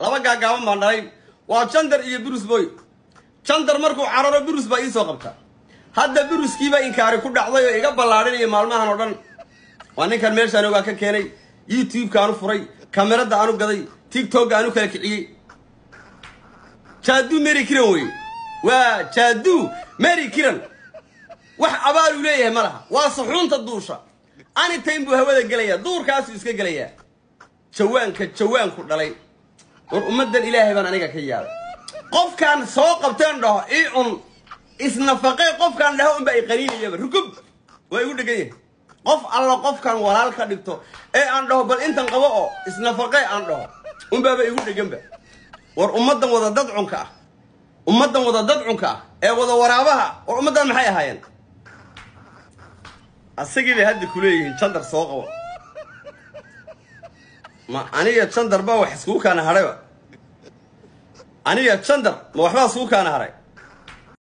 laba gaagaaban baan dhalay waa jandar iyo burus boy jandar markuu cararo burus baa ii soo qabta hadda buruskiiba inkaari ku dhacday oo iga ballaadhinaya maalmahan oo dhan waa ninkan meeshaan ogaa ka keenay youtube-ka aanu furay kamerada aanu gaday tiktok-ga aanu kala kiciyey jaadu mary kiran wey waa jaadu mary kiran wax abaalu leeyahay ma laha waa suxuunta duusha anytime buu hawada gelaya duurkaasuu iska gelayaa jawaanku dhalay war ummadan ilaahay baan aniga ka yaabay qofkan soo qabteen dhaho ii un isnafaqay qofkan dhaho unba ay qaniinayaba rukub waa igu dhegan yahay qof alla qofkan walaal ka dhigto ee aan dhaho bal intan qabo oo isnafaqay aan dhaho unbaaba igu dheganba war ummadan wada dadcunka ah ee wada waraabaha war ummadan maxay ahaayeen asagii bay hadda ku leeyihiin jandar soo qabo ma aniga jandar baa wax iskugu kaana hadhayba aniga jandar ma waxbaa iskugu kaana hadhay